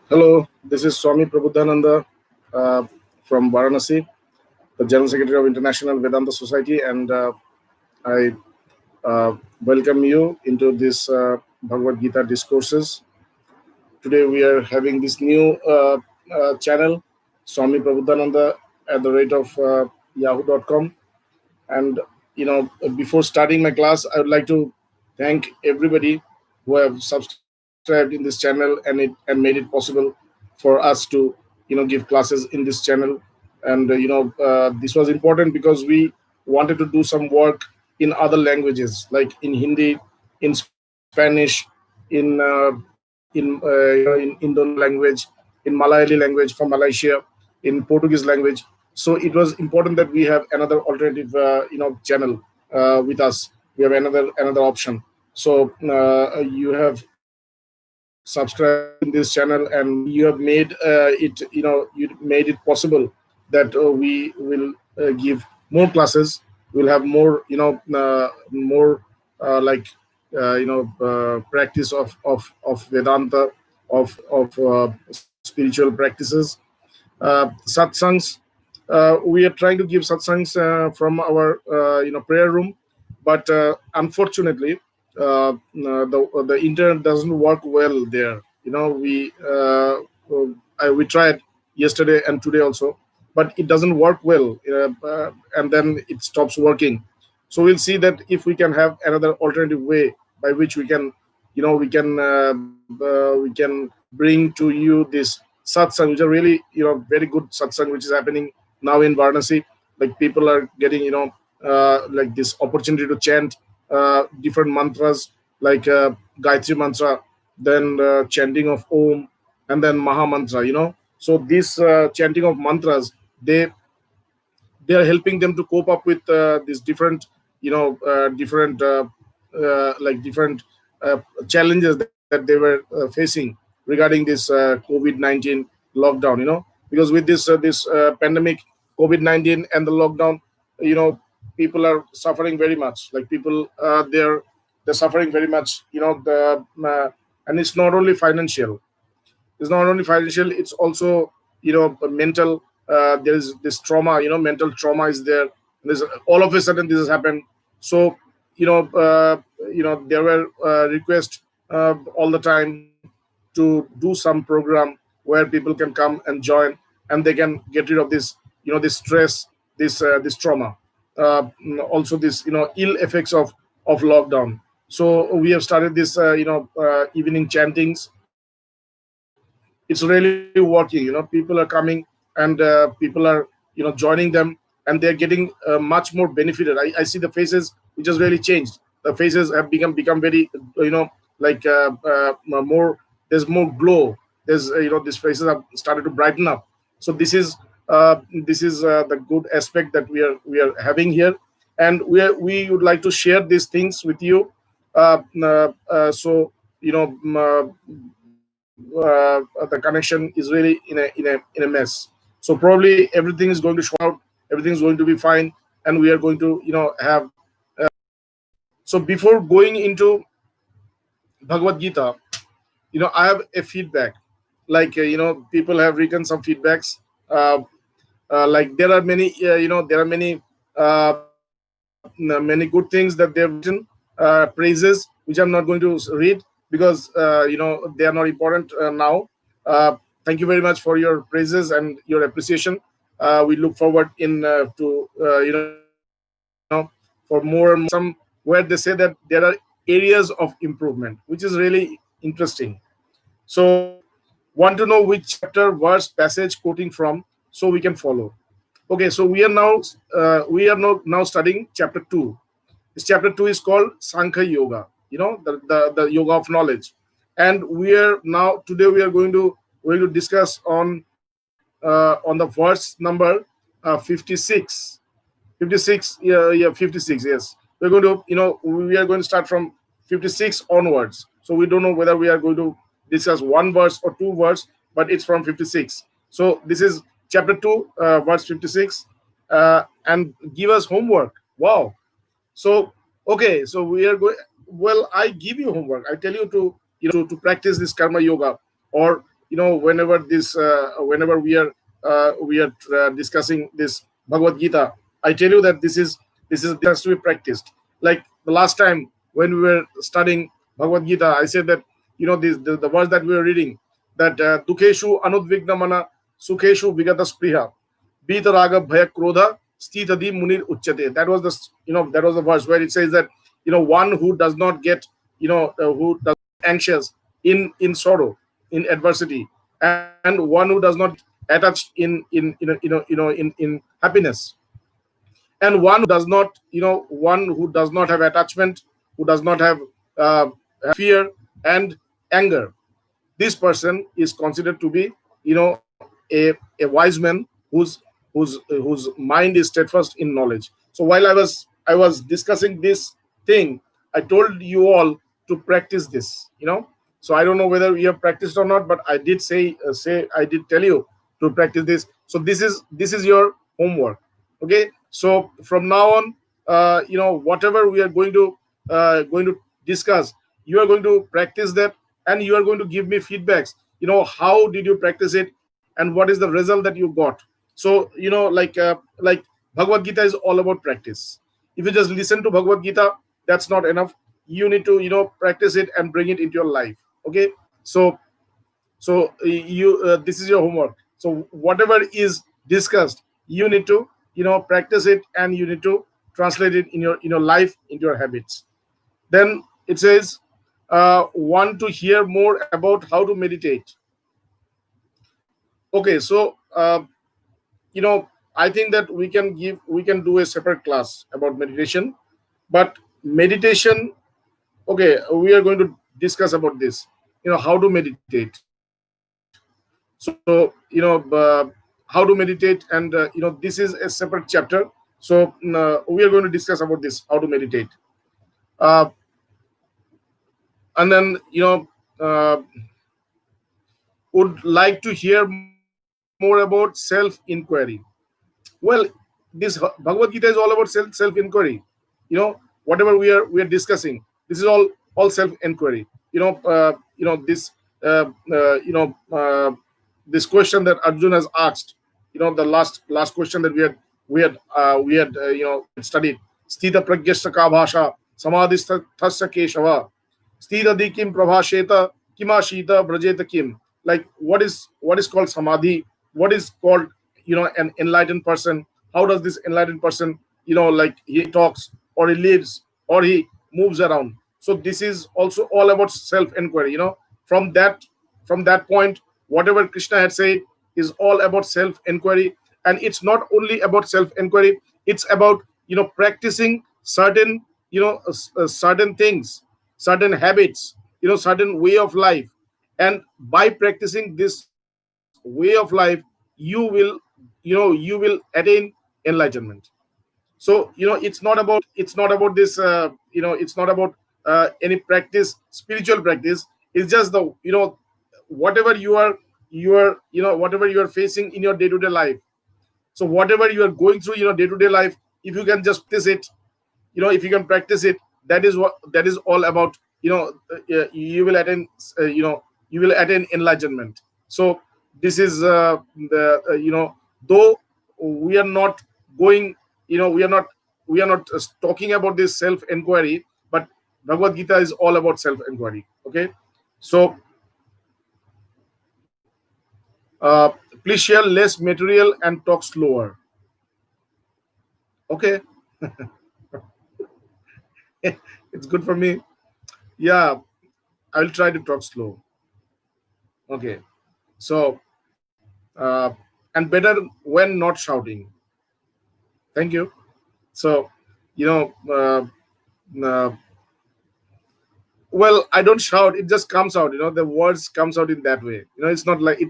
Hello, this is Swami Prabodhananda uh, from Varanasi, the General Secretary of International Vedanta Society, and I welcome you into this Bhagavad Gita Discourses. Today we are having this new channel, Swami Prabodhananda at the rate of yahoo.com. And before starting my class, I would like to thank everybody who have subscribed in this channel and made it possible for us to give classes in this channel. And this was important because we wanted to do some work in other languages like in Hindi, in Spanish, in in Indonesian language, in Malayali language from Malaysia, in Portuguese language. So it was important that we have another alternative channel with us. We have another option. So you have subscribed in this channel, and you have made you made it possible that we will give more classes. We'll have more more like practice of Vedanta, of spiritual practices, satsangs. We are trying to give satsangs from our prayer room, but unfortunately, the internet doesn't work well there. We tried yesterday and today also, but it doesn't work well, and then it stops working. So we'll see that if we can have another alternative way by which we can bring to you this satsang, which are really very good satsang, which is happening now in Varanasi. Like people are getting like this opportunity to chant different mantras like Gayatri mantra, then chanting of Om, and then Maha mantra. So this chanting of mantras, they are helping them to cope up with these different different challenges that they were facing regarding this COVID-19 lockdown. Because with this pandemic, COVID-19 and the lockdown, people are suffering very much. Like people, they're suffering very much. And it's not only financial. It's also mental. There is this trauma. Mental trauma is there. There's all of a sudden this has happened. So there were requests all the time to do some program where people can come and join, and they can get rid of this this stress, this trauma, also this ill effects of lockdown. So we have started this evening chantings. It's really working. People are coming, and people are joining them, and they're getting much more benefited. I see the faces which has really changed. The faces have become very like more. There's more glow. There's these faces have started to brighten up. So this is the good aspect that we are having here, and we would like to share these things with you. So the connection is really in a mess. So probably everything is going to show out. Everything is going to be fine, and we are going to have. So before going into Bhagavad Gita, I have a feedback. Like people have written some feedbacks. Like there are many many good things that they have written, praises, which I'm not going to read because they are not important now. Thank you very much for your praises and your appreciation. We look forward in to for more and more. Some where they say that there are areas of improvement, which is really interesting. So want to know which chapter, verse, passage quoting from, so we can follow. Okay, so we are now studying chapter 2. This chapter 2 is called Sankhya Yoga, the yoga of knowledge. And today we are going to discuss on the verse number 56. 56, yeah, 56, yes. We're going to, we are going to start from 56 onwards. So we don't know whether we are going to discuss one verse or two verse, but it's from 56. So this is chapter 2, verse 56, and give us homework. Wow. So, okay, so we are going, well, I give you homework. I tell you to, to practice this karma yoga, or whenever we are discussing this Bhagavad Gita, I tell you that this has to be practiced. Like the last time when we were studying Bhagavad Gita, I said that the verse that we were reading, that dukeshu anudvigna mana sukheshu vigata spriha bita raga bhaya krodha stitadi munir uchyate. That was the verse where it says that one who does not get who does not anxious in sorrow, in adversity, and one who does not attached in happiness, and one who does not have attachment, who does not have uh, fear and anger. This person is considered to be a wise man whose mind is steadfast in knowledge. So while I was discussing this thing, I told you all to practice this. So I don't know whether you have practiced or not, but I did say I did tell you to practice this. So this is your homework. Okay, so from now on, whatever we are going to discuss, you are going to practice that, and you are going to give me feedbacks. How did you practice it, and what is the result that you got? So like Bhagavad Gita is all about practice. If you just listen to Bhagavad Gita, that's not enough. You need to practice it and bring it into your life. Okay, so you this is your homework. So whatever is discussed, you need to practice it, and you need to translate it in your life, into your habits. Then it says, want to hear more about how to meditate. Okay, so I think that we can do a separate class about meditation. But meditation, okay, we are going to discuss about this, how to meditate. So how to meditate, and this is a separate chapter. So we are going to discuss about this, how to meditate. uh, and then would like to hear more about self-inquiry. Well, this Bhagavad Gita is all about self-inquiry. Whatever we are discussing, this is all self-inquiry. This this question that Arjun has asked, the last question that we had studied. Sthita pragyasya ka bhasha samadhi thasya keshava sthita dikim prabhasheta kimashita brajeta kim. Like what is called samadhi, what is called an enlightened person. How does this enlightened person, like he talks, or he lives, or he moves around? So this is also all about self-inquiry. From that point, whatever Krishna had said is all about self-inquiry. And it's not only about self-inquiry, it's about practicing certain certain things, certain habits, certain way of life. And by practicing this way of life, you will attain enlightenment. So it's not about this it's not about any practice, spiritual practice. It's just the whatever you are facing in your day-to-day life. So whatever you are going through day-to-day life, if you can just practice it, if you can practice it, that is all about. You will attain enlightenment. So this is though we are not going, we are not talking about this self inquiry, but Bhagavad Gita is all about self inquiry. Okay, so please share less material and talk slower. Okay. It's good for me. Yeah, I'll try to talk slow. Okay, so and better when not shouting. Thank you. So you know well, I don't shout, it just comes out. The words comes out in that way. It's not like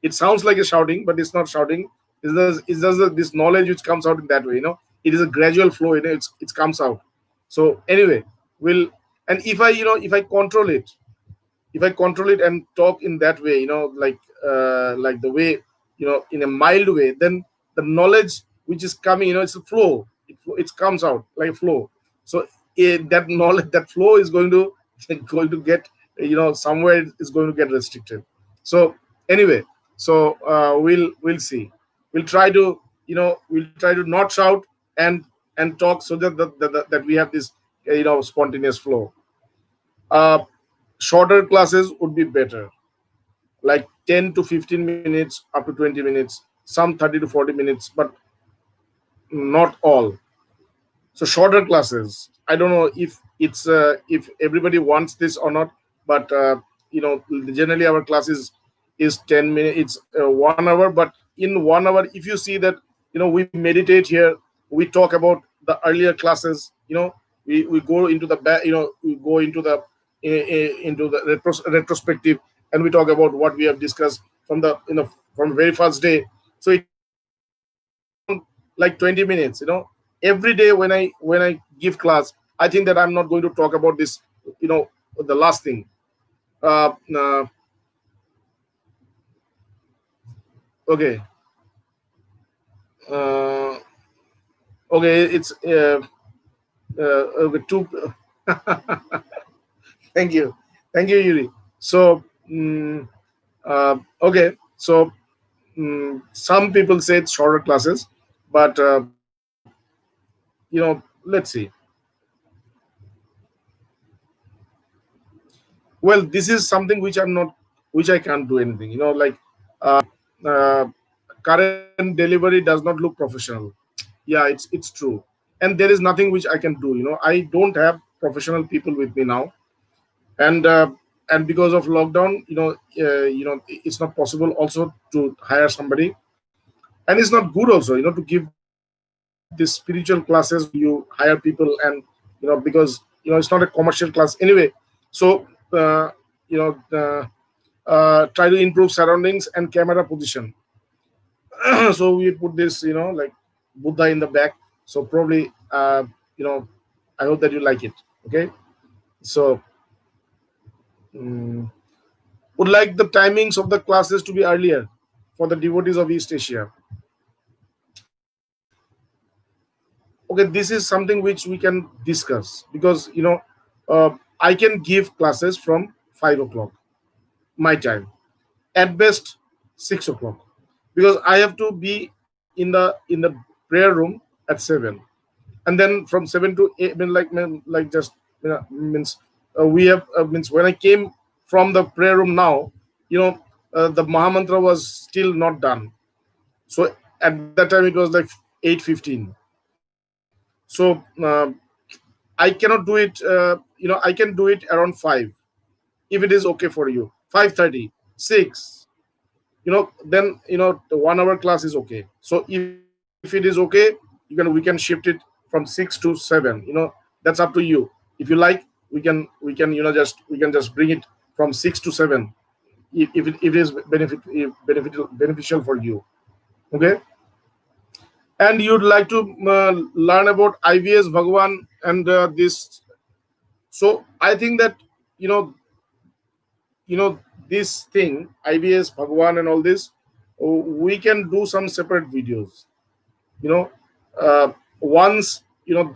it sounds like a shouting, but it's not shouting. It's just this knowledge which comes out in that way. It is a gradual flow. It comes out. So anyway, will and if I control it, and talk in that way, like the way, in a mild way, then the knowledge which is coming, it's a flow. It comes out like a flow. So that knowledge, that flow is going to going to get, somewhere is going to get restricted. So anyway, so we'll see. We'll try to, we'll try to not shout and talk, so that we have this spontaneous flow. uh Shorter classes would be better, like 10 to 15 minutes up to 20 minutes, some 30 to 40 minutes, but not all. So shorter classes, I don't know if everybody wants this or not, but you know generally our class is 10 minutes, it's 1 hour. But in 1 hour, if you see that, we meditate here, we talk about the earlier classes, we go into the we go into the retrospective, and we talk about what we have discussed from the from the very first day. So it takes around like 20 minutes. Every day when I give class, I think that I'm not going to talk about this, the last thing. uh, uh okay. uh okay, it's okay, two. Thank you, thank you, Yuri. So okay, so some people say it's shorter classes, but let's see. Well, this is something which I'm not, which I can't do anything, like uh, uh, current delivery does not look professional. Yeah, it's true. And there is nothing which I can do. I don't have professional people with me now. And because of lockdown, it's not possible also to hire somebody. And it's not good also, to give these spiritual classes where you hire people, and because it's not a commercial class anyway. So you know try to improve surroundings and camera position. So we put this, like Buddha in the back. So probably, you know I hope that you like it. Okay. So mm, would like the timings of the classes to be earlier for the devotees of East Asia. Okay, this is something which we can discuss, because I can give classes from 5 o'clock my time, at best 6 o'clock, because I have to be in the prayer room at 7. And then from 7 to 8, like just, means we have means when I came from the prayer room now, the Mahamantra was still not done. So at that time it was like 8:15. So I cannot do it. I can do it around 5, if it is okay for you. 5:30, 6. Then the 1 hour class is okay. So if it is okay, we can shift it from 6 to 7. That's up to you. If you like, we can just bring it from 6 to 7, if it is beneficial for you. Okay. And you'd like to learn about IVS Bhagavan and this. So I think that, you know this thing, IVS Bhagavan and all this, we can do some separate videos. you know Once,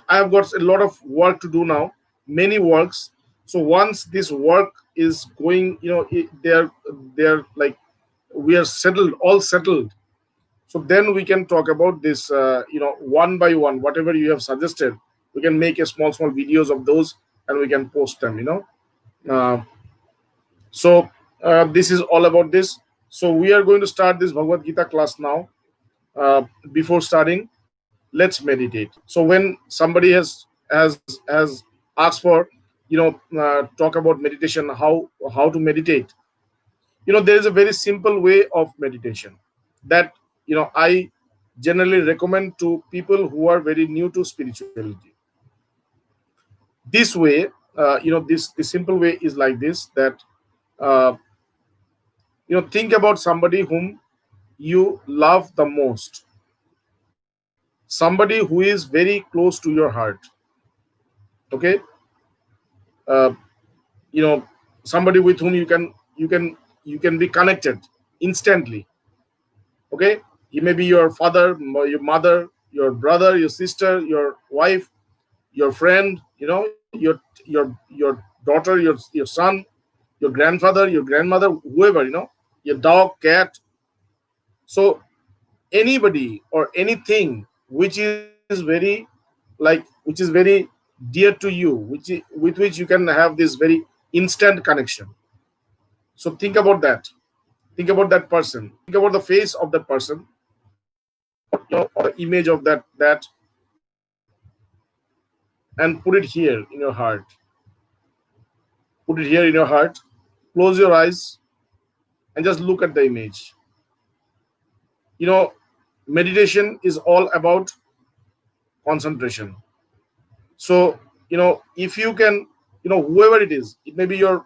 I have got a lot of work to do now, many works. So once this work is going, they're like, we are settled, all settled. So then we can talk about this, one by one, whatever you have suggested. We can make a small videos of those, and we can post them. uh, so this is all about this. So we are going to start this Bhagavad Gita class now. Before starting, let's meditate. So when somebody has asked for, talk about meditation, how to meditate. There is a very simple way of meditation that, I generally recommend to people who are very new to spirituality. This way, this simple way is like this, that uh, think about somebody whom you love the most, somebody who is very close to your heart. Okay. uh, Somebody with whom you can be connected instantly. Okay. He may be your father, your mother, your brother, your sister, your wife, your friend, your daughter, your son, your grandfather, your grandmother, whoever. your dog, cat. So anybody or anything which is very which is very dear to you, with which you can have this very instant connection. So think about that. Think about that person. Think about the face of that person, or the image of that, and put it here in your heart. Put it here in your heart. Close your eyes and just look at the image. You know, meditation is all about concentration. So if you can, whoever it is, it may be you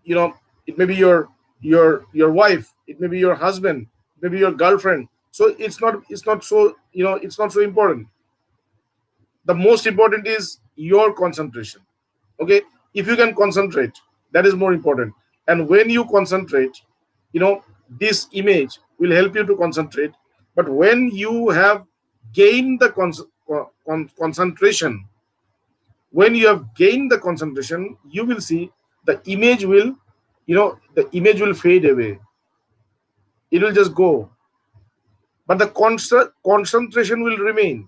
know it may be your wife, it may be your husband, maybe your girlfriend. So it's not so, it's not so important. The most important is your concentration. Okay, if you can concentrate, that is more important. And when you concentrate, this image will help you to concentrate. But when you have gained the concentration, when you have gained the concentration, you will see the image will, fade away. It will just go, but the concentration will remain.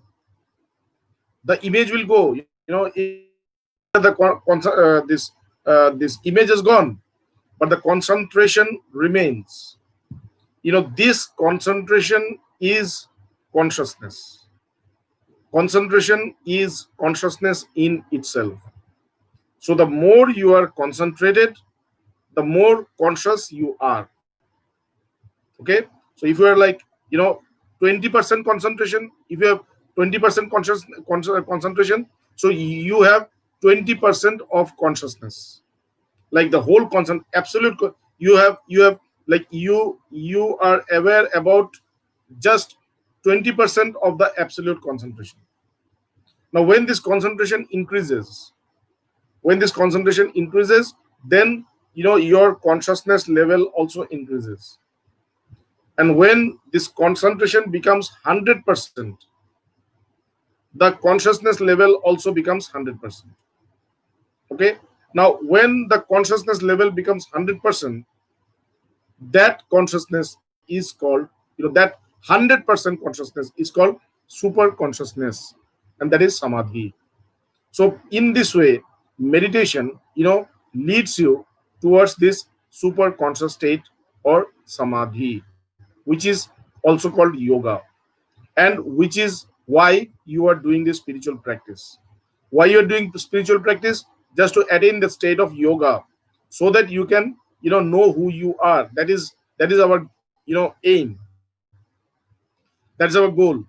The image will go. This image is gone, but the concentration remains. This concentration is consciousness. Concentration is consciousness in itself. So the more you are concentrated, the more conscious you are. Okay, so if you are like, 20% concentration, if you have 20% concentration, so you have 20% of consciousness, like the whole absolute you have like you are aware about just 20% of the absolute concentration. Now when this concentration increases, then your consciousness level also increases. And when this concentration becomes 100%, the consciousness level also becomes 100%. Okay, now when the consciousness level becomes 100%, that consciousness is called, that 100% consciousness is called super consciousness, and that is samadhi. So in this way, meditation, leads you towards this super conscious state, or samadhi, which is also called yoga, and which is why you are doing this spiritual practice. Why you are doing spiritual practice? Just to attain the state of yoga, so that you can, know who you are. That is our, aim. That's our goal.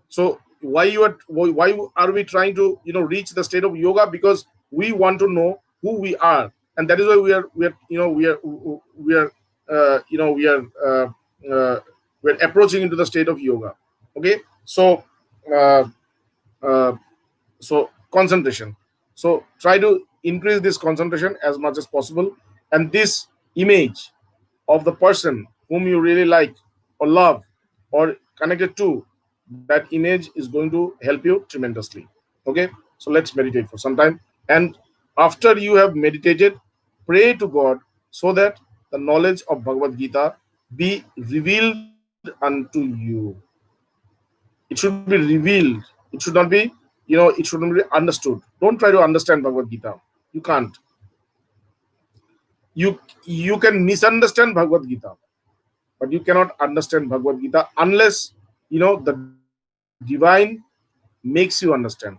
So why are we trying to, reach the state of yoga? Because we want to know who we are, and that is why we are we're approaching into the state of yoga. Okay, so uh, uh, concentration. So try to increase this concentration as much as possible, and this image of the person whom you really like, or love, or connected to, that image is going to help you tremendously. Okay, so let's meditate for some time. And after you have meditated, pray to God, so that the knowledge of Bhagavad Gita be revealed unto you. It should be revealed. It should not be, it should not be understood. Don't try to understand Bhagavad Gita. You can't. You can misunderstand Bhagavad Gita, but you cannot understand Bhagavad Gita unless, the divine makes you understand.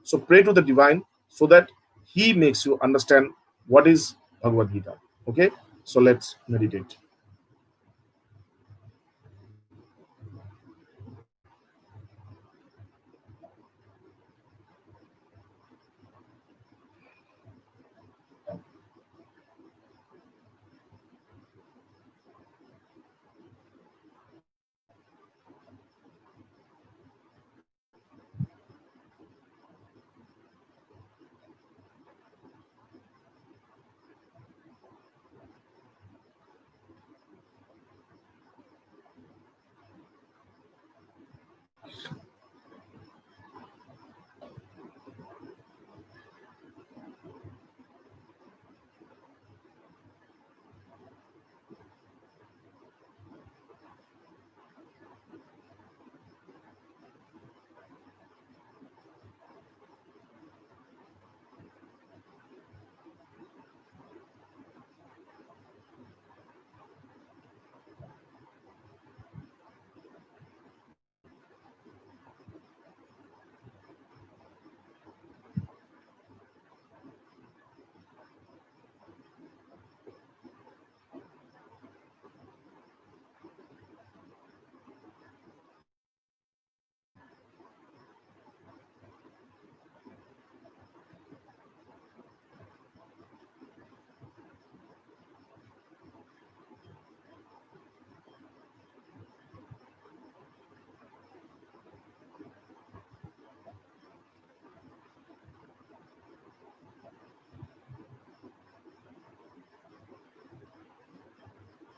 So pray to the divine, so that he makes you understand what is Bhagavad Gita. Okay, so let's meditate.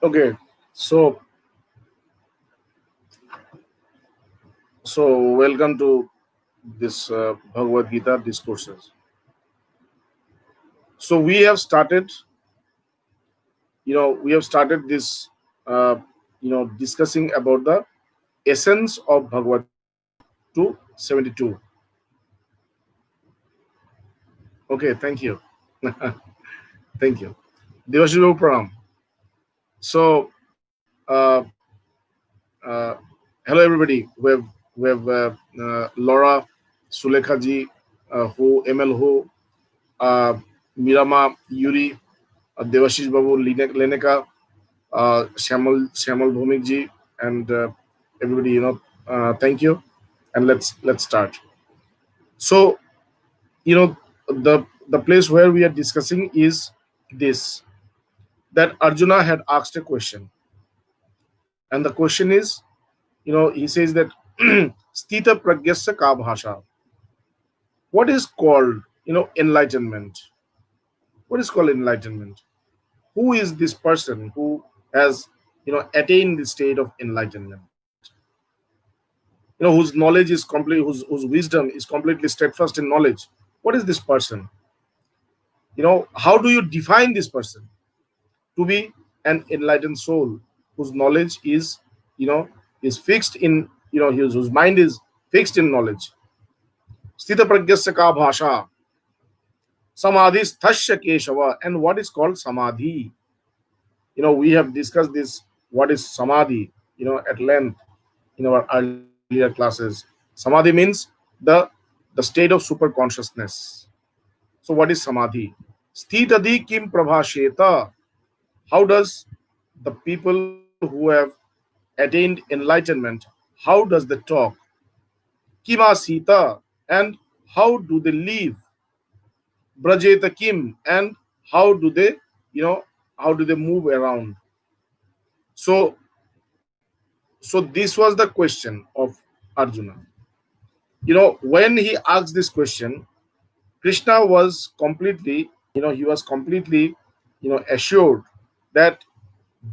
Okay, so welcome to this Bhagavad Gita discourses. So we have started this, discussing about the essence of Bhagavad Gita 272. Okay, thank you, thank you. Devashish Pranam. So, uh, hello everybody. We have Laura, Sulekha ji, Ho, ML Ho, uh, Mirama, Yuri, Devashish Babu, Leneka, Shamal Bhumik ji, and everybody. Thank you, and let's start. So, you know, the place where we are discussing is this, that Arjuna had asked a question, and the question is, he says that Stita Pragyasya Ka Bhasha. What is called, enlightenment? What is called enlightenment? Who is this person who has, attained the state of enlightenment? Whose knowledge is complete, whose wisdom is completely steadfast in knowledge. What is this person? How do you define this person to be an enlightened soul whose knowledge is, you know is fixed in, whose mind is fixed in knowledge? Sthita pragyasya ka bhasha samadhi sthasya keshava. And what is called samadhi? We have discussed this, what is samadhi, at length in our earlier classes. Samadhi means the the state of super consciousness. So what is samadhi? Sthitadi kim prabhasheta. How does the people who have attained enlightenment, how does they talk? Kima sita. And how do they live? Brajeta kim. And how do they, you know how do they move around? So so this was the question of Arjuna. When he asked this question, Krishna was completely, he was completely, assured that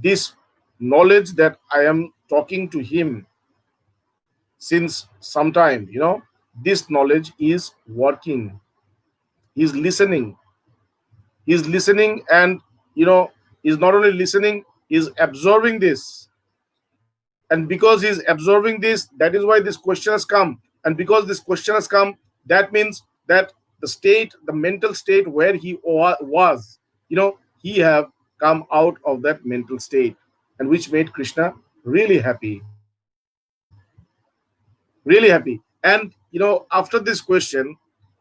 this knowledge that I am talking to him since some time, this knowledge is working. He's listening. He's listening, and he's not only listening, he's absorbing this. And because he's absorbing this, that is why this question has come. And because this question has come, that means that the mental state where he was, he have come out of that mental state, and which made Krishna really happy. Really happy. And after this question,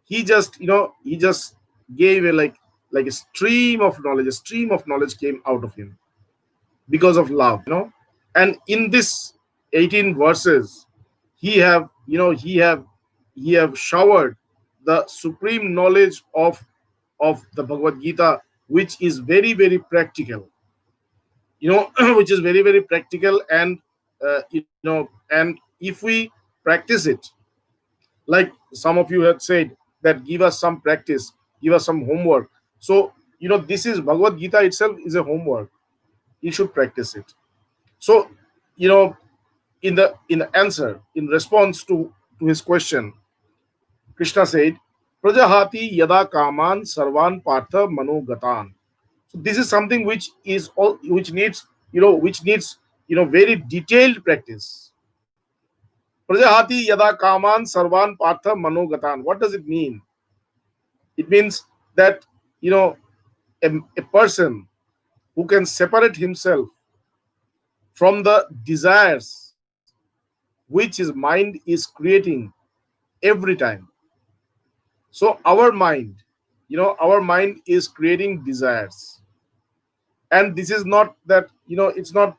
he just gave a like a stream of knowledge. A stream of knowledge came out of him because of love. And in this 18 verses, he have showered the supreme knowledge of the Bhagavad Gita, which is very, very practical. Which is very, very practical. And and if we practice it, like some of you had said, that give us some practice, give us some homework. So this is Bhagavad Gita itself is a homework. You should practice it. So you know in the answer, in response to his question, Krishna said, Prajahati yada kaman sarvan partha manogatan. So this is something which needs very detailed practice. Prajahati yada kaman sarvan partha manogatan. What does it mean? It means that you know a person who can separate himself from the desires which his mind is creating every time. So our mind is creating desires. And this is not that, it's not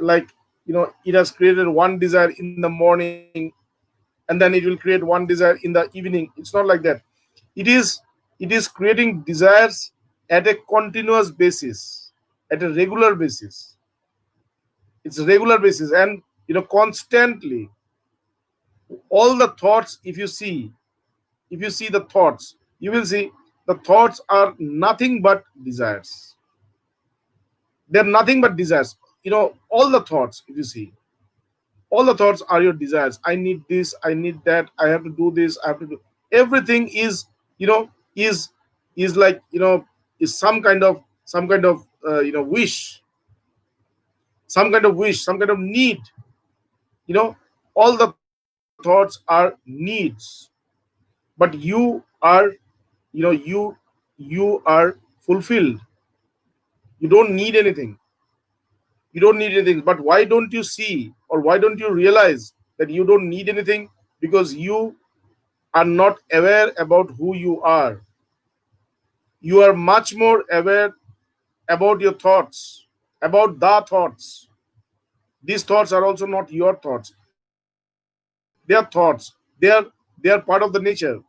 like, it has created one desire in the morning and then it will create one desire in the evening. It's not like that. It is creating desires at a continuous basis, at a regular basis. It's a regular basis. And constantly, all the thoughts, if you see the thoughts, you will see the thoughts are nothing but desires. They're nothing but desires. all the thoughts, if you see, all the thoughts are your desires. I need this, I need that, I have to do this, I have to do everything. Is you know is like, is some kind of wish, some kind of wish, some kind of need. you know all the thoughts are needs. But you are fulfilled. You don't need anything. But why don't you see, or why don't you realize that you don't need anything? Because you are not aware about who you are. You are much more aware about your thoughts, about the thoughts. These thoughts are also not your thoughts. They are thoughts. They are part of the nature.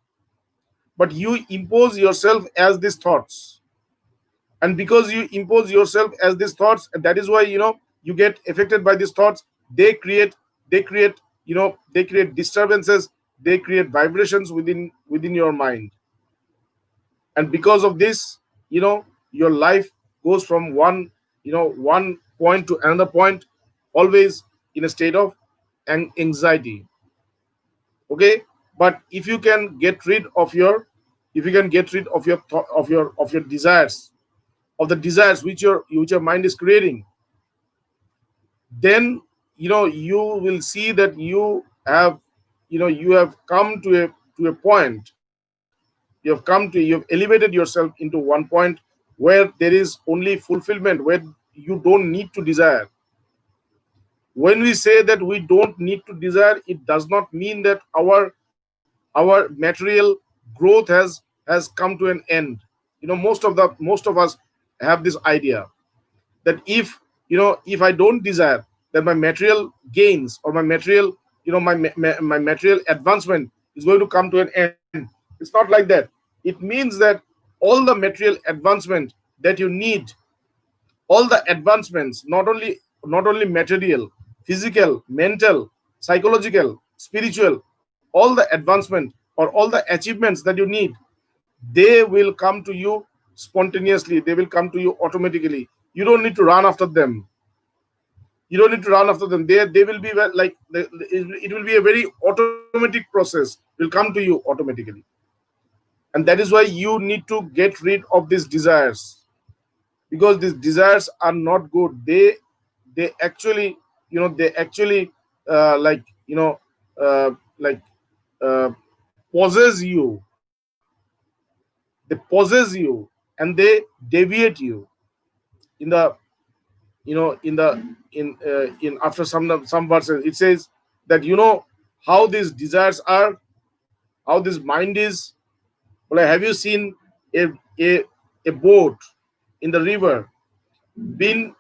But you impose yourself as these thoughts. And because you impose yourself as these thoughts, and that is why you get affected by these thoughts. They create disturbances. They create vibrations within your mind. And because of this, your life goes from one point to another point, always in a state of anxiety. Okay. But if you can get rid of your desires, of the desires which your mind is creating, then you will see that you have come to a point. You have elevated yourself into one point where there is only fulfillment, where you don't need to desire. When we say that we don't need to desire, it does not mean that our material growth has come to an end. Most of us have this idea that if I don't desire, then my material gains, or my material my material advancement is going to come to an end. It's not like that. It means that all the material advancement that you need, all the advancements, not only material, physical, mental, psychological, spiritual, all the advancement or all the achievements that you need, they will come to you spontaneously. They will come to you automatically. You don't need to run after them. They will be it will be a very automatic process. Will come to you automatically. And that is why you need to get rid of these desires, because these desires are not good. They actually uh, like uh, possess you. They possess you, and they deviate you. In the in after some verses, it says that how these desires are, how this mind is. Well, have you seen a a, a boat in the river been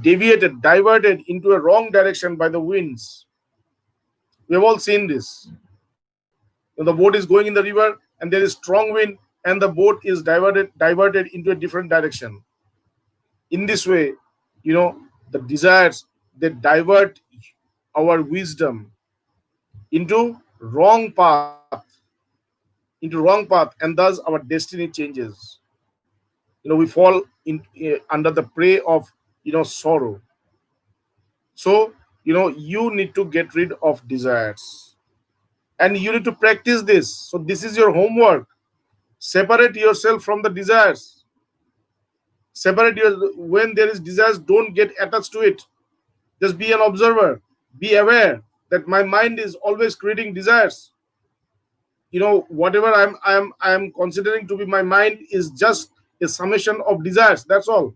deviated, diverted into a wrong direction by the winds? We have all seen this. The boat is going in the river, and there is strong wind, and the boat is diverted into a different direction. In this way, the desires, they divert our wisdom into wrong path, and thus our destiny changes. We fall under the prey of sorrow. So you need to get rid of desires, and you need to practice this. So this is your homework. Separate yourself from the desires. When there is desires, don't get attached to it. Just be an observer. Be aware that my mind is always creating desires. Whatever I'm considering to be my mind is just a summation of desires. That's all.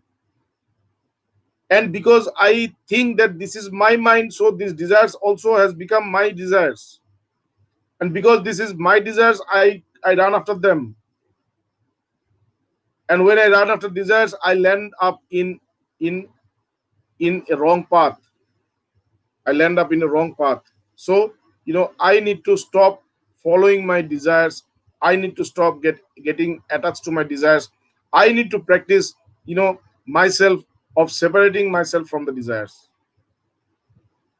And because I think that this is my mind, so these desires also has become my desires. And because this is my desires, I run after them. And when I run after desires, I land up in a wrong path. So I need to stop following my desires. I need to stop getting attached to my desires. I need to practice myself, of separating myself from the desires.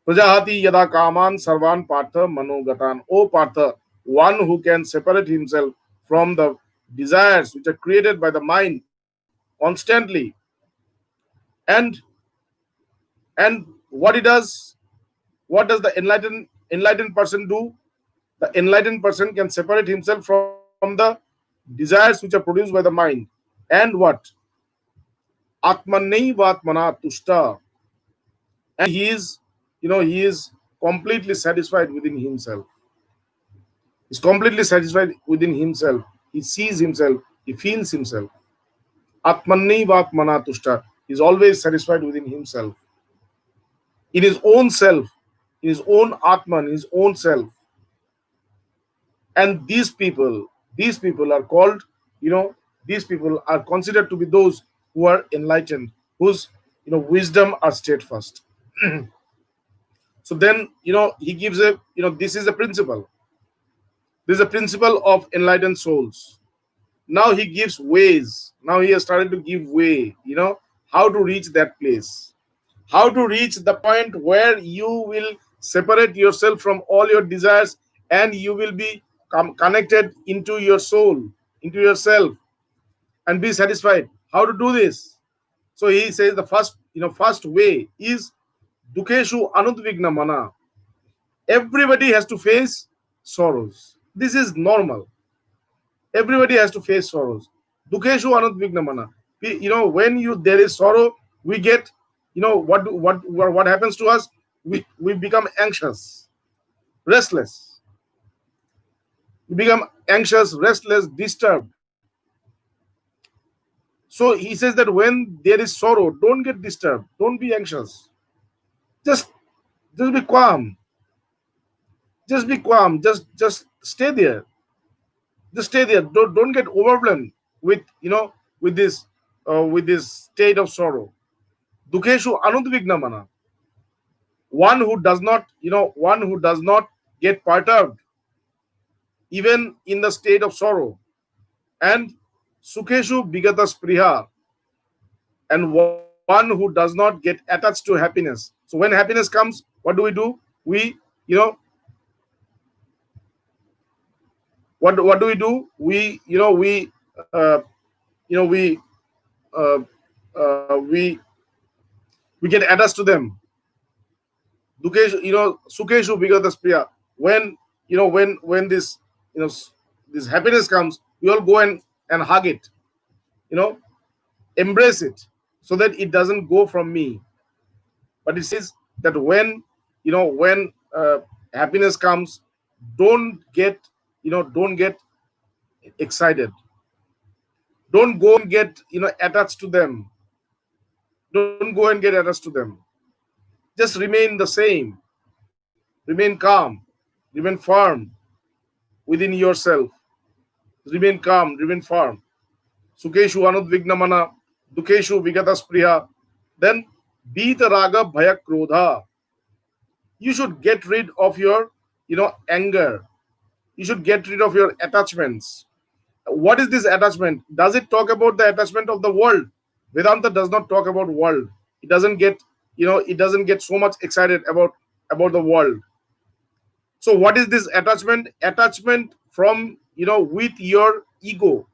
Prajahati yada kaman sarvan partha manogatan. O partha, one who can separate himself from the desires which are created by the mind constantly, and And what he does, what does the enlightened person do? The enlightened person can separate himself from the desires which are produced by the mind. And what? Atmanaiva atmana tushta. And he is completely satisfied within himself. He's completely satisfied within himself. He sees himself. He feels himself. Atmanaiva atmana tushta. He's always satisfied within himself. In his own self. In his own atman, his own self. And these people are called, these people are considered to be those who are enlightened, whose wisdom are steadfast. So then, he gives a, this is a principle. This is a principle of enlightened souls. Now he gives ways. Now he has started to give way, how to reach that place, how to reach the point where you will separate yourself from all your desires, and you will be connected into your soul, into yourself, and be satisfied. How to do this? So he says the first way is dukeshu anudvigna mana. Everybody has to face sorrows. This is normal. Everybody has to face sorrows. Dukeshu anudvigna mana. When there is sorrow, we get, what happens to us? We become anxious, restless. We become anxious, restless, disturbed. So he says that when there is sorrow, don't get disturbed, don't be anxious. Just be calm. Just be calm. Just stay there. Just stay there. Don't get overwhelmed with this state of sorrow. Dukeshu anudvigna mana. One who does not get perturbed even in the state of sorrow. And sukeshu bigata spriha. And one who does not get attached to happiness. So when happiness comes, what do? We what do we do? We get attached to them. Sukeshu bigata spriya. When this this happiness comes, we all go and hug it, embrace it, so that it doesn't go from me. But it says that when happiness comes, don't get excited. Don't go and get attached to them. Don't go and get attached to them. Just remain the same. Remain calm. Remain firm within yourself. Remain calm. Remain firm. Sukeshu anudvigna mana. Dukeshu vigata spriha. Then Bhita raga bhaya krodha. You should get rid of your anger. You should get rid of your attachments. What is this attachment? Does it talk about the attachment of the world? Vedanta does not talk about world. It doesn't get so much excited about the world. So what is this attachment? Attachment from with your ego.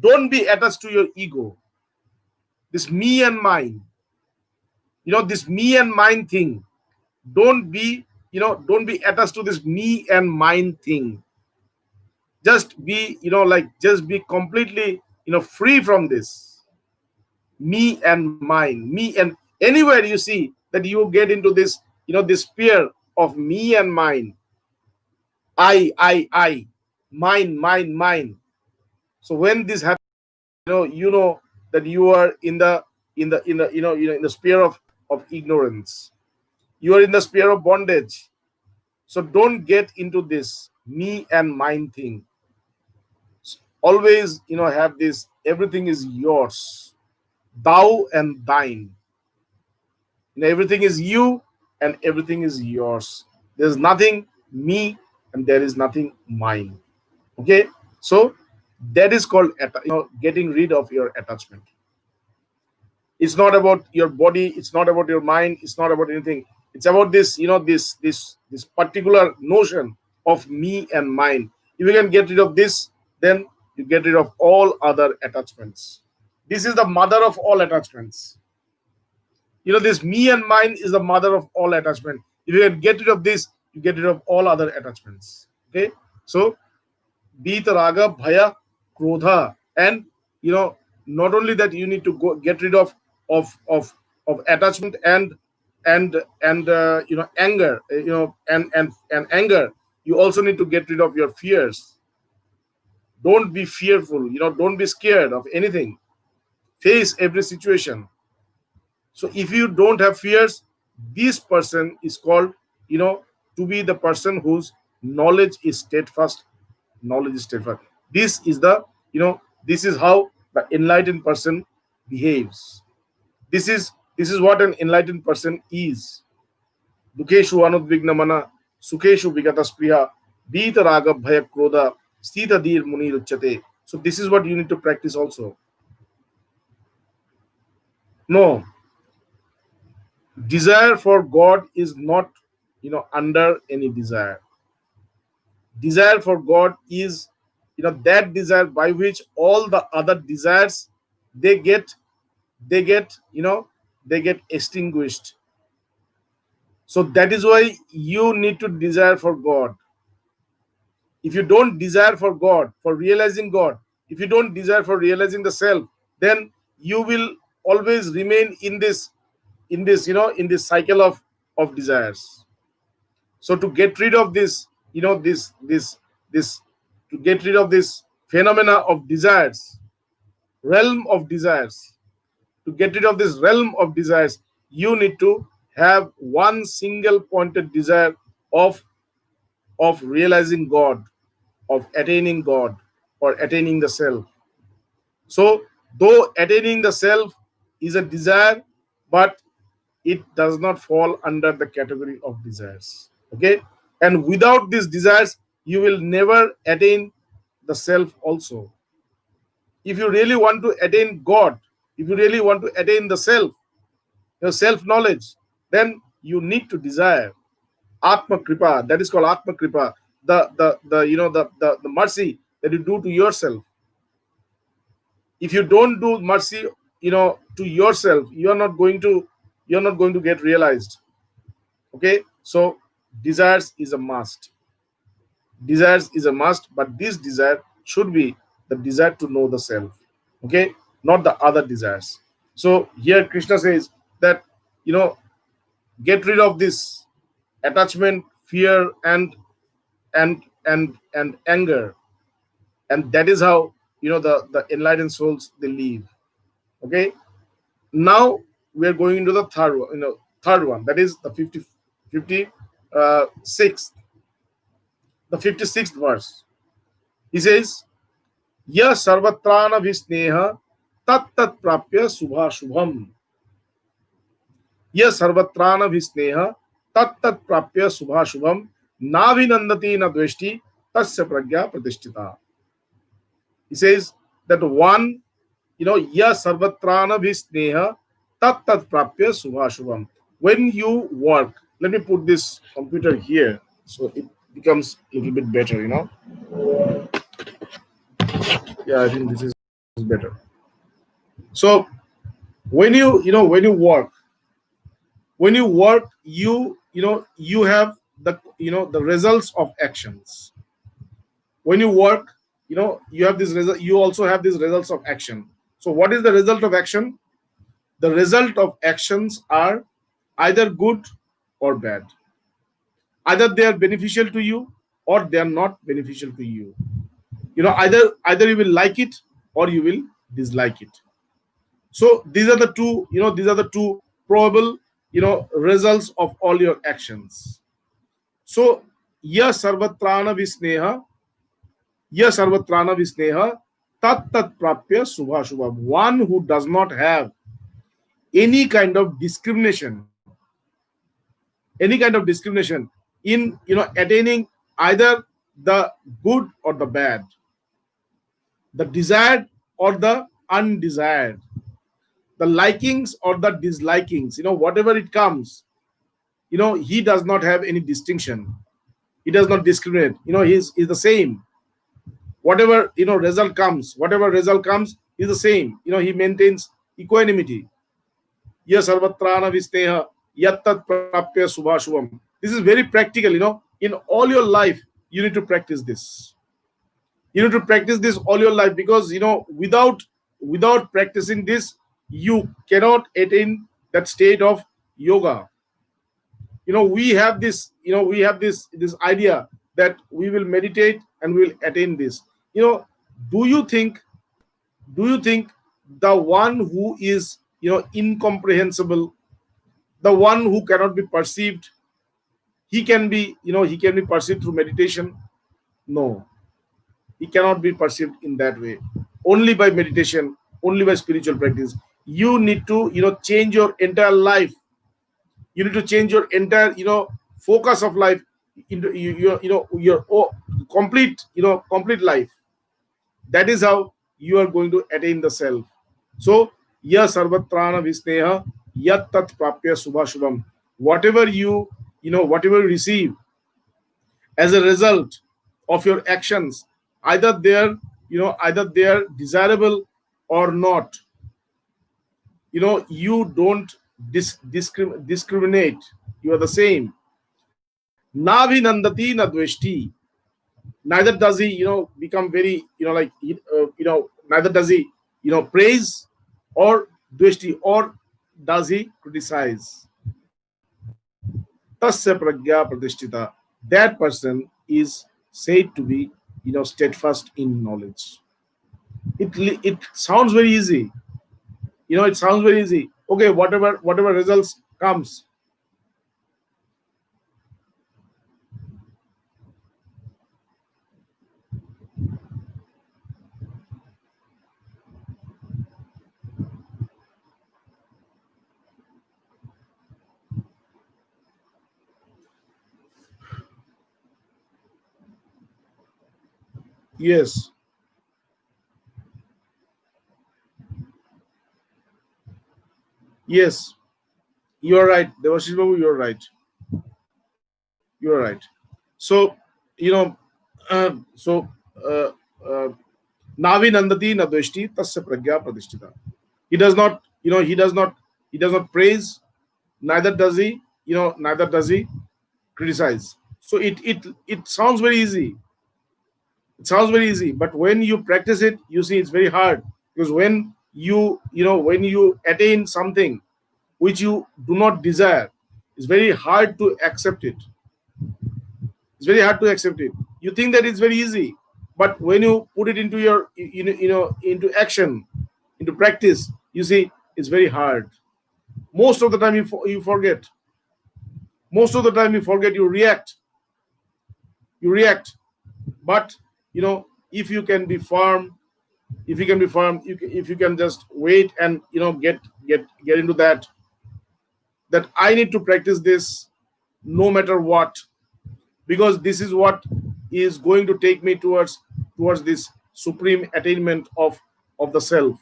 Don't be attached to your ego. This me and mine. This me and mine thing. Don't be attached to this me and mine thing. Just be be completely free from this me and mine. Me and anywhere you see that you get into this this sphere of me and mine. I, mine. So when this happens, that you are in the sphere of ignorance. You are in the sphere of bondage. So don't get into this me and mine thing. Always have this, everything is yours, thou and thine. Everything is you and everything is yours. There's nothing me and there is nothing mine. Okay, so that is called getting rid of your attachment. It's not about your body, it's not about your mind, it's not about anything. It's about this this particular notion of me and mine. If you can get rid of this, then you get rid of all other attachments. This is the mother of all attachments. This me and mine is the mother of all attachment. If you can get rid of this, you get rid of all other attachments. Okay, so Bhita, Raga, Bhaya, Krodha, and not only that, you need to get rid of of of attachment and anger, and anger. You also need to get rid of your fears. Don't be fearful. Don't be scared of anything. Face every situation. So if you don't have fears, this person is called, to be the person whose knowledge is steadfast. Knowledge is steadfast. This is this is how the enlightened person behaves. This is what an enlightened person is. Dukeshu anudvigna mana, sukeshu vigata spriha, bhita raga bhaya krodha, sthita dhir muni ruchyate. So this is what you need to practice also. No, desire for God is not under any desire. Desire for God is that desire by which all the other desires they get extinguished. So that is why you need to desire for God. If you don't desire for God, for realizing God, if you don't desire for realizing the self, then you will always remain in this cycle of desires. So to get rid of this, to get rid of this phenomena of desires, realm of desires, to get rid of this realm of desires, you need to have one single pointed desire of realizing God, of attaining God, or attaining the self. So though attaining the self is a desire, but it does not fall under the category of desires. Okay, and without these desires, you will never attain the self also. If you really want to attain God, if you really want to attain the self, your self knowledge, then you need to desire Atma Kripa. That is called Atma Kripa. The mercy that you do to yourself. If you don't do mercy, to yourself, you're not going to get realized. Okay, so desires is a must. Desires is a must, but this desire should be the desire to know the self. Okay, not the other desires. So here Krishna says that get rid of this attachment, fear, and anger, and that is how the enlightened souls they live. Okay, now we are going into the third one, that is the 56th the 56th verse. He says, ya sarvatrana visneha tat tat prapya subha shubham. Ya sarvatrana visneha tat tat prapya subha shubham navinandati na dveshti tasya pragya pratishtita. He says that one, ya sarvatrana visneha tat tat prapya subha shubham. When you work, let me put this computer here so it becomes a little bit better, Yeah, I think this is better. So when you work, you have the results of actions. When you work, you have this result. You also have these results of action. So what is the result of action? The result of actions are either good or bad. Either they are beneficial to you or they are not beneficial to you. Either you will like it or you will dislike it. So these are the two probable results of all your actions. So ya sarvatrana visneha tat tat prapya subha shubha. One who does not have any kind of discrimination in attaining either the good or the bad, the desired or the undesired, the likings or the dislikings, whatever it comes, he does not have any distinction. He does not discriminate. He's the same. Whatever result comes, is the same. He maintains equanimity. Ya sarvatrana visneha yattat prapya subhashubam. This is very practical, in all your life you need to practice this. You need to practice this all your life, because without practicing this, you cannot attain that state of yoga. We have this idea that we will meditate and we will attain this. Do you think the one who is incomprehensible, the one who cannot be perceived, he can be perceived through meditation? No, he cannot be perceived in that way. Only by meditation, only by spiritual practice. You need to change your entire life. You need to change your entire focus of life into your complete life. That is how you are going to attain the self. So ya sarvatrana visneha yat tat prapya subhashubam. Whatever you receive as a result of your actions, either they're desirable or not, you don't discriminate. You are the same. Navi nandati na dveshti. Neither does he become very neither does he praise or dveshti, or does he criticize. Tasya pragya pratishtita. That person is said to be steadfast in knowledge. It sounds very easy. It sounds very easy. Okay, whatever results comes. Yes. Yes, you are right. Devashish Babu, you are right. You are right. So, you know, so uh, uh, Navi Nandati Nadveshti Tasya Pragya Pratishtita. He does not, he does not praise, neither does he criticize. So it sounds very easy. It sounds very easy, but when you practice it, you see it's very hard, because when you attain something which you do not desire, it's very hard to accept it. It's very hard to accept it. You think that it's very easy, but when you put it into your into action, into practice, you see it's very hard. Most of the time you forget. Most of the time you forget. You react. But if you can be firm, if you can just wait and get into that I need to practice this no matter what, because this is what is going to take me towards this supreme attainment of the self.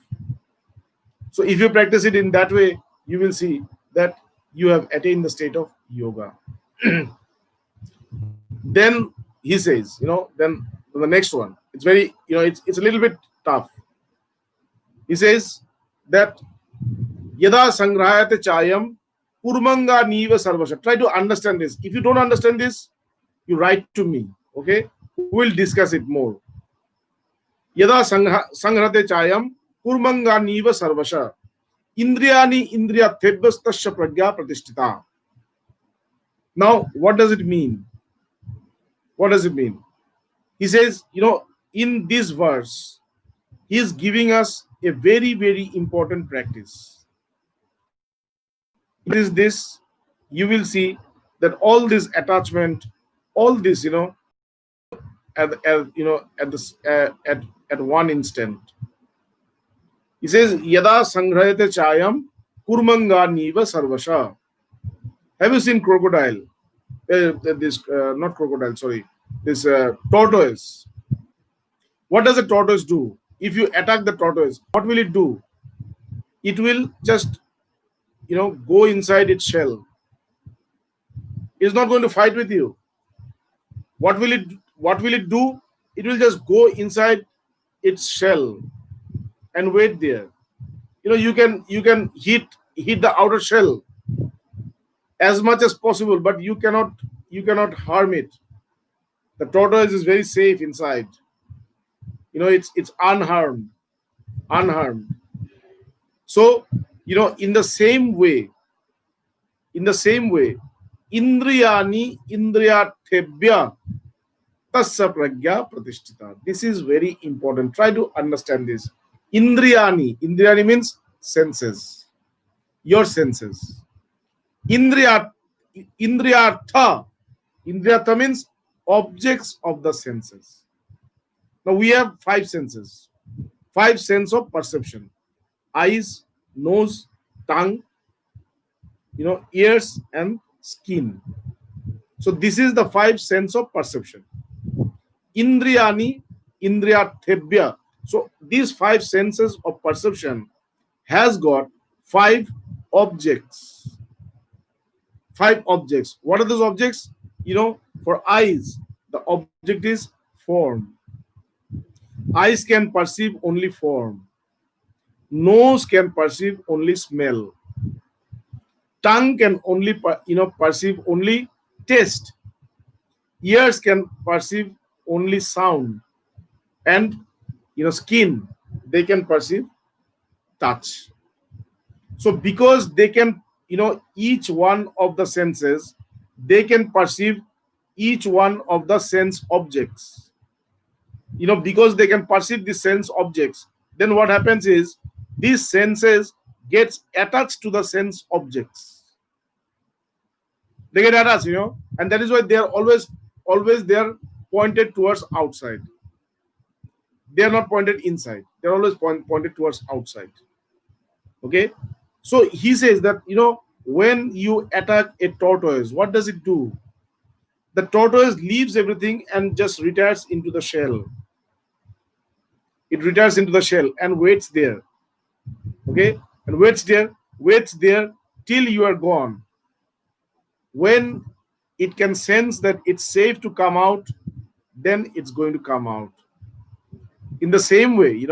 So if you practice it in that way, you will see that you have attained the state of yoga. Then he says, then the next one, it's very, it's a little bit tough. He says that yada sangrahayate chayam kurmanga niva sarvasha. Try to understand this. If you don't understand this, you write to me. Okay, we'll discuss it more. Yada sangrahate chayam kurmanga niva sarvasha indriyani indriyathebhyastasya pragya pratishtita. Now, what does it mean? What does it mean? He says, in this verse, he is giving us a very, very important practice. It is this, you will see that all this attachment, all this, at one instant. He says, Yada sangrayate chayam kurmanga niva sarvasha. Have you seen crocodile? Not crocodile, sorry. This tortoise. What does a tortoise do? If you attack the tortoise, what will it do? It will just, go inside its shell. It's not going to fight with you. What will it do? It will just go inside its shell and wait there. You can hit hit the outer shell as much as possible, but you cannot harm it. The tortoise is very safe inside. It's unharmed. So, in the same way, indriyani indriyathebhya tasya pragya pratishtita. This is very important. Try to understand this. Indriyani means senses. Your senses. Indriyartha means objects of the senses. Now we have 5 senses. 5 sense of perception: eyes, nose, tongue, ears, and skin. So this is the 5 sense of perception. Indriyani indriyathebhya. So these 5 senses of perception has got 5 objects. 5 objects. What are those objects? For eyes, the object is form. Eyes can perceive only form. Nose can perceive only smell. Tongue can only perceive only taste. Ears can perceive only sound. And skin, they can perceive touch. So because they can, each one of the senses, they can perceive each one of the sense objects. Because they can perceive the sense objects, then what happens is these senses gets attached to the sense objects. They get attached, and that is why they are always they are pointed towards outside. They are not pointed inside. They are always pointed towards outside. Okay, so he says that when you attack a tortoise, what does it do? The tortoise leaves everything and just retires into the shell. It retires into the shell and waits there. Okay, and waits there till you are gone. When it can sense that it's safe to come out, then it's going to come out. In the same way,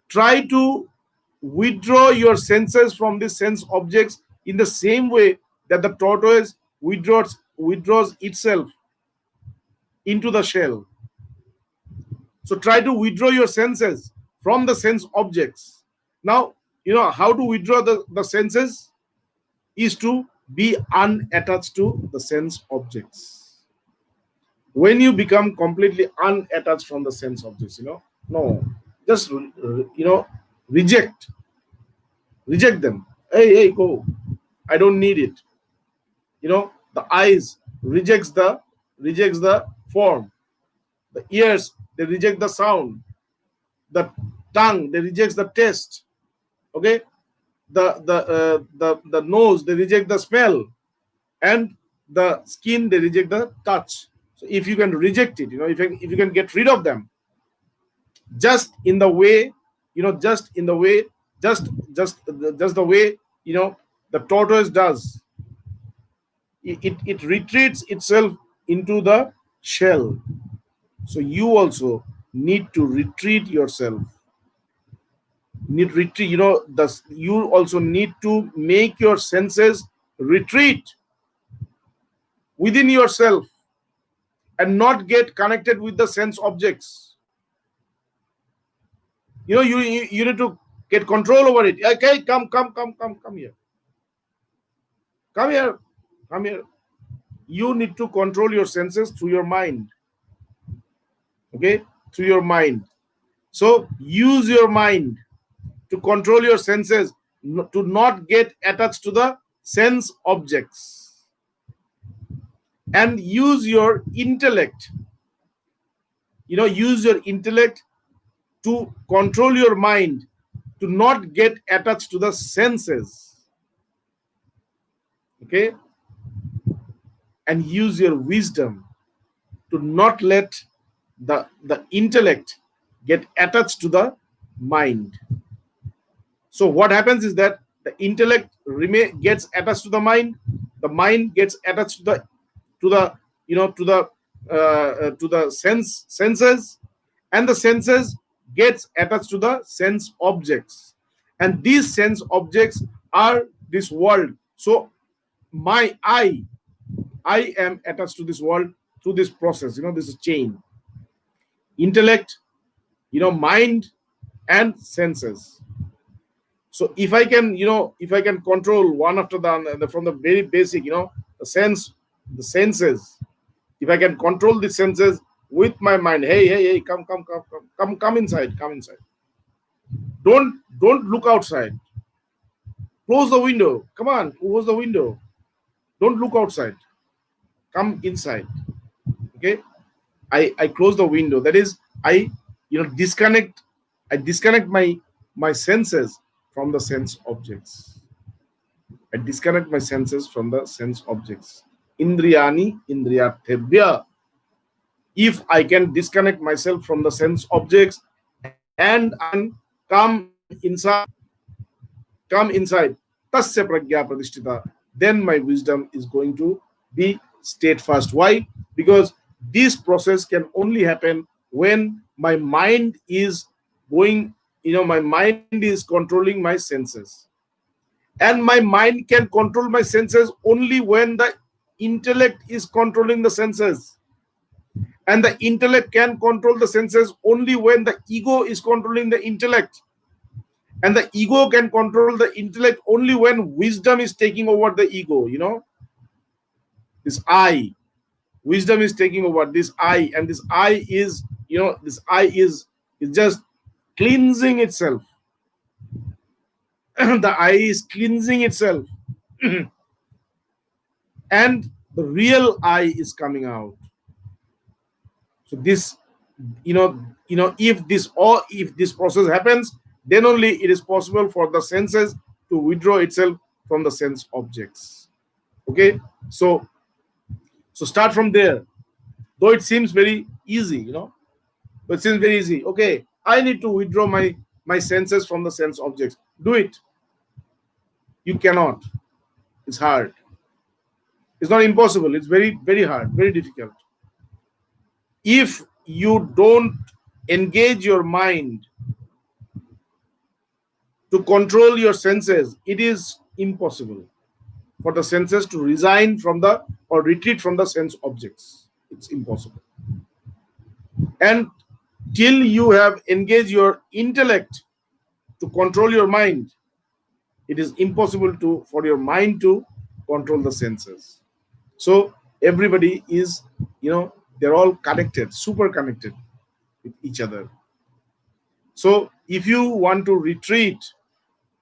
try to withdraw your senses from the sense objects in the same way that the tortoise withdraws itself into the shell. So try to withdraw your senses from the sense objects. Now, how to withdraw the senses is to be unattached to the sense objects. When you become completely unattached from the sense objects, just reject them. Hey, go. I don't need it. The eyes rejects the form. The ears, they reject the sound. The tongue, they rejects the taste. Okay, the nose, they reject the smell, and the skin, they reject the touch. So if you can reject it, if you can get rid of them, just in the way, just the way the tortoise does. It retreats itself into the shell. So you also need to retreat yourself. You also need to make your senses retreat within yourself and not get connected with the sense objects. You need to get control over it. Okay, come here. Come here. You need to control your senses through your mind. Okay, through your mind. So use your mind to control your senses, to not get attached to the sense objects. And use your intellect. Use your intellect to control your mind, to not get attached to the senses. Okay? And use your wisdom to not let the intellect get attached to the mind. So what happens is that the intellect gets attached to the mind gets attached to the senses, and the senses gets attached to the sense objects, and these sense objects are this world. So my I am attached to this world through this process. This is chain. Intellect, mind, and senses. So if I can, if I can control one after the other from the very basic, the senses. If I can control the senses with my mind, hey, come inside, come inside. Don't look outside. Close the window. Come on, close the window. Don't look outside. Come inside. Okay. I close the window. That is, I disconnect. I disconnect my senses from the sense objects. I disconnect my senses from the sense objects. Indriyani indriyatebhya. If I can disconnect myself from the sense objects and come inside, tasya pragya pratishtita, then my wisdom is going to be steadfast. Why? Because this process can only happen when my mind is going, my mind is controlling my senses. And my mind can control my senses only when the intellect is controlling the senses. And the intellect can control the senses only when the ego is controlling the intellect. And the ego can control the intellect only when wisdom is taking over the ego, This I. Wisdom is taking over this I. And this I is, this I is just cleansing itself. The I is cleansing itself. And the real I is coming out. So this, if this process happens, then only it is possible for the senses to withdraw itself from the sense objects. Okay, so start from there. Though it seems very easy, but it seems very easy. Okay, I need to withdraw my senses from the sense objects. Do it. You cannot. It's hard. It's not impossible. It's very, very hard, very difficult. If you don't engage your mind to control your senses, it is impossible for the senses to resign from or retreat from the sense objects. It's impossible. And till you have engaged your intellect to control your mind, it is impossible for your mind to control the senses. So everybody is, they're all connected, super connected with each other. So if you want to retreat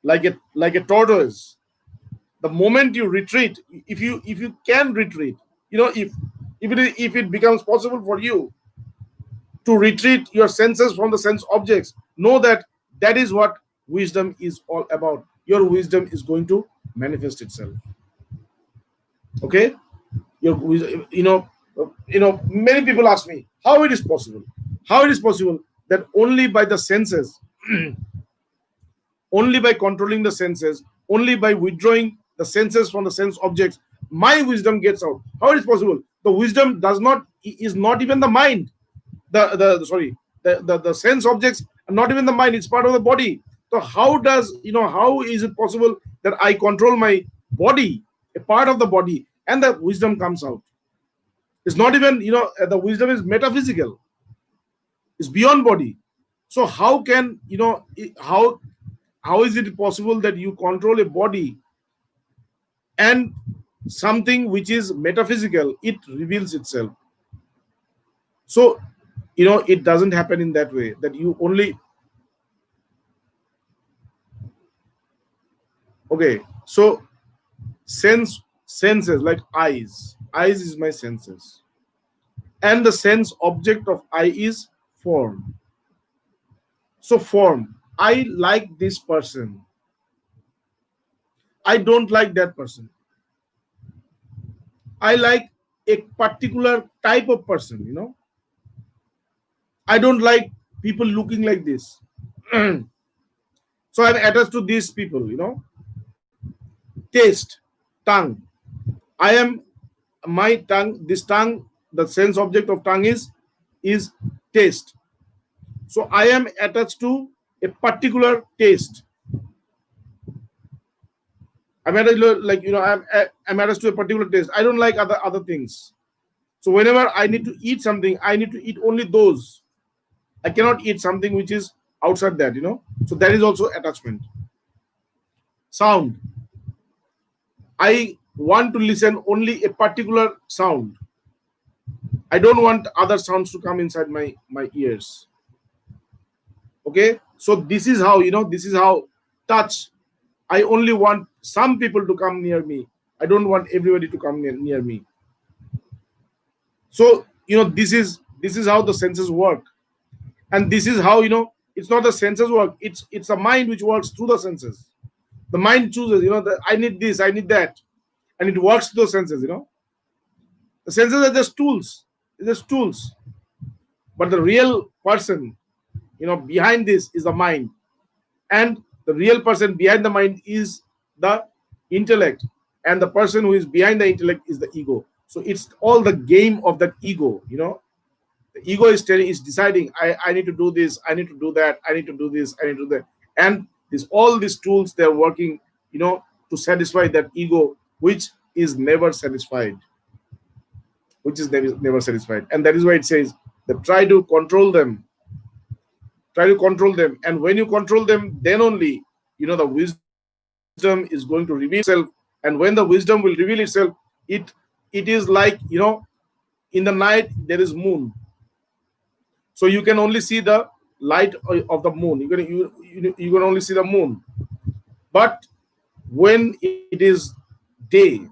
like a tortoise, the moment you retreat, if you can retreat, if it becomes possible for you to retreat your senses from the sense objects, know that is what wisdom is all about. Your wisdom is going to manifest itself. Okay, many people ask me how it is possible. How it is possible that only by the senses, only by controlling the senses, only by withdrawing the senses from the sense objects, my wisdom gets out. How it is possible? The wisdom is not even the mind. The sense objects are not even the mind. It's part of the body. So how is it possible that I control my body, a part of the body, and the wisdom comes out? It's not even, the wisdom is metaphysical. It's beyond body. So how can, how is it possible that you control a body and something which is metaphysical, it reveals itself? So, it doesn't happen in that way, that you only... Okay, so senses like eyes is my senses, and the sense object of eye is form. So form, I like this person, I don't like that person. I like a particular type of person, I don't like people looking like this. So I'm attached to these people, Taste, tongue. I am my tongue, this tongue, the sense object of tongue is taste. So I am attached to a particular taste. I'm I'm attached to a particular taste. I don't like other things. So whenever I need to eat something, I need to eat only those. I cannot eat something which is outside that. So that is also attachment. Sound. I want to listen only a particular sound. I don't want other sounds to come inside my ears. Okay, so this is how this is how touch. I only want some people to come near me. I don't want everybody to come near me. So this is how the senses work, and this is how it's not the senses work. It's a mind which works through the senses. The mind chooses that I need this, I need that, and it works through the senses. The senses are just tools. They're just tools. But the real person, behind this is the mind, and the real person behind the mind is the intellect, and the person who is behind the intellect is the ego. So it's all the game of that ego. The ego is deciding, I need to do this, I need to do that, I need to do this, I need to do that, and all these tools, they're working to satisfy that ego, which is never satisfied. And that is why it says that try to control them. And when you control them, then only the wisdom is going to reveal itself. And when the wisdom will reveal itself, it is like in the night there is moon, so you can only see the light of the moon. You can only see the moon. But when it is day,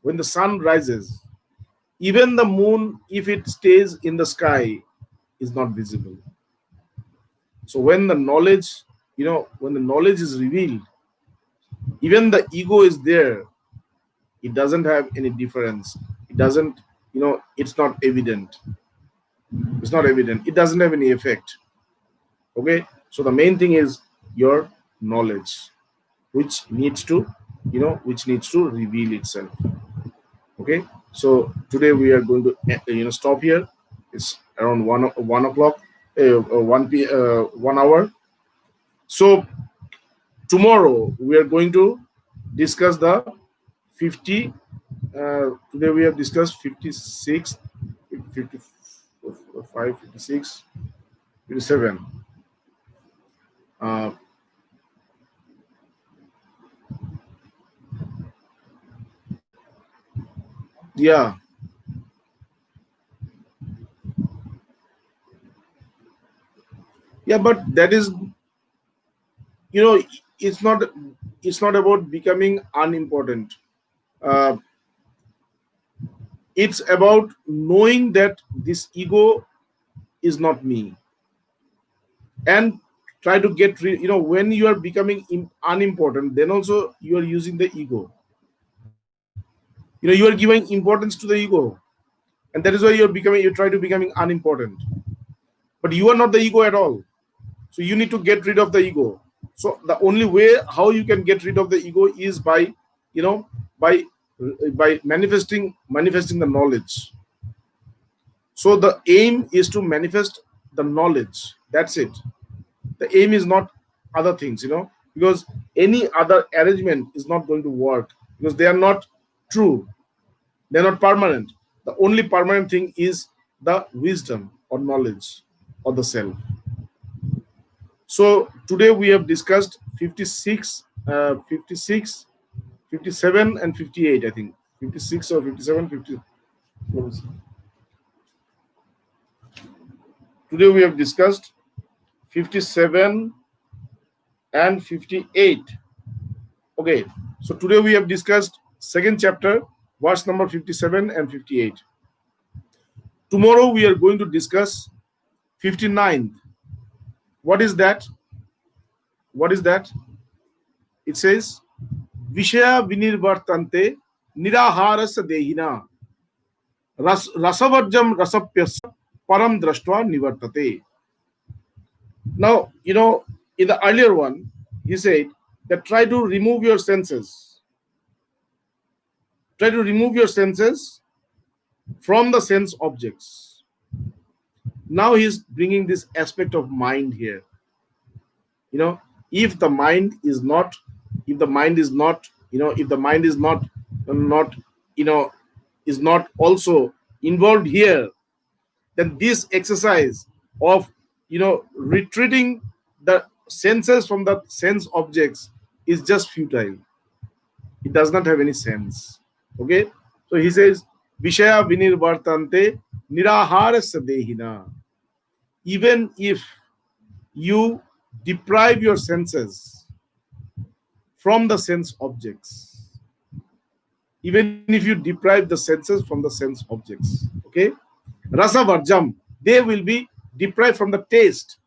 when the sun rises, even the moon, if it stays in the sky, is not visible. So when the knowledge is revealed, even the ego is there, it doesn't have any difference. It doesn't, it's not evident. It doesn't have any effect. Okay, so the main thing is your knowledge, which needs to reveal itself. Okay, so today we are going to stop here. It's around 1 o'clock, 1 hour. So tomorrow we are going to discuss the 50. Today we have discussed 56, 55, 56, 57. Yeah. Yeah, but that is, it's not about becoming unimportant. It's about knowing that this ego is not me, and try to get rid. When you are becoming unimportant, then also you are using the ego. You are giving importance to the ego, and that is why you try to becoming unimportant. But you are not the ego at all. So you need to get rid of the ego. So the only way how you can get rid of the ego is by manifesting the knowledge. So the aim is to manifest the knowledge. That's it. The aim is not other things, because any other arrangement is not going to work, because they are not true. They're not permanent. The only permanent thing is the wisdom or knowledge or the self. So today we have discussed 56, 56, 57 and 58, I think. 56 or 57, 50. Today we have discussed 57 and 58. Okay, so today we have discussed second chapter, verse number 57 and 58. Tomorrow we are going to discuss 59th. What is that? It says, Vishaya vinirvartante niraharasya dehina rasavarjam rasapyasya param drashtva nivartate. Now, in the earlier one, he said that try to remove your senses. Try to remove your senses from the sense objects. Now he's bringing this aspect of mind here. If the mind is not if the mind is not is not also involved here, then this exercise of retreating the senses from the sense objects is just futile. It does not have any sense. Okay, so he says vishaya vinirvartante niraharasya dehina. Even if you deprive your senses from the sense objects, even if you deprive the senses from the sense objects, okay, rasa varjam, they will be deprived from the taste,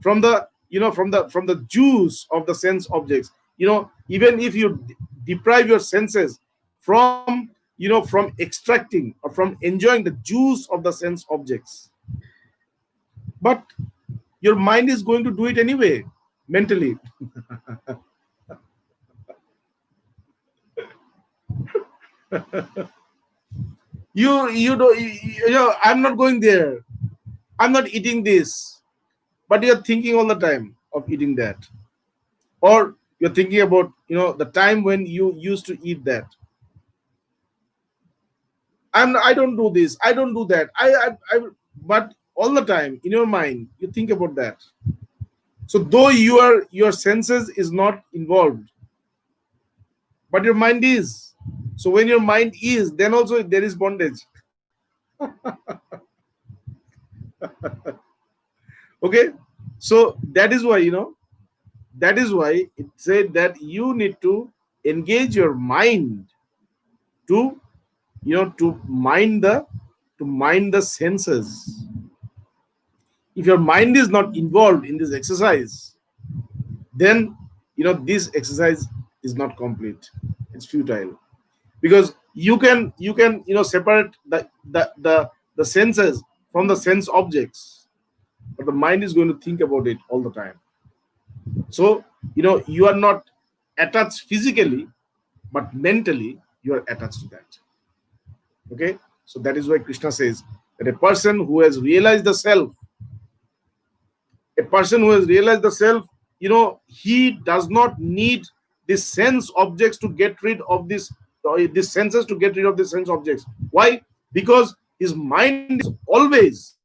from the from the juice of the sense objects. Even if you deprive your senses from from extracting or from enjoying the juice of the sense objects, but your mind is going to do it anyway mentally. I'm not going there, I'm not eating this, but you're thinking all the time of eating that, or you're thinking about the time when you used to eat that. I don't do this, I don't do that, but all the time in your mind you think about that. So though your senses is not involved, but your mind is. So when your mind is, then also there is bondage. Okay, so that is why it said that you need to engage your mind to to mind the senses. If your mind is not involved in this exercise, then this exercise is not complete, it's futile, because you can separate the senses from the sense objects, but the mind is going to think about it all the time. So you are not attached physically, but mentally you are attached to that. Okay, so that is why Krishna says that a person who has realized the self, he does not need the sense objects to get rid of this senses to get rid of the sense objects. Why? Because his mind is always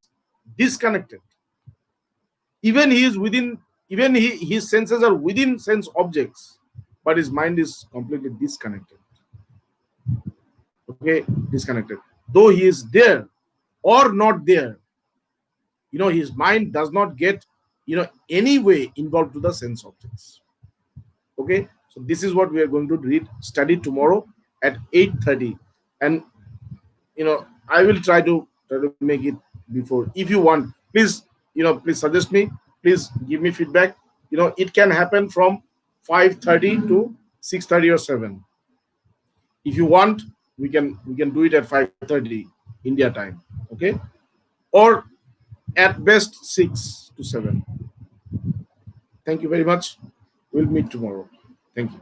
disconnected. Even his senses are within sense objects, but his mind is completely disconnected. Okay, disconnected. Though he is there or not there, his mind does not get any way involved to the sense objects. Okay, so this is what we are going to study tomorrow at 8:30, and I will try to make it before. If you want, please please suggest me, please give me feedback. It can happen from 5:30 to 6:30 or 7. If you want, we can do it at 5:30 India time, okay, or at best 6 to 7. Thank you very much. We'll meet tomorrow. Thank you.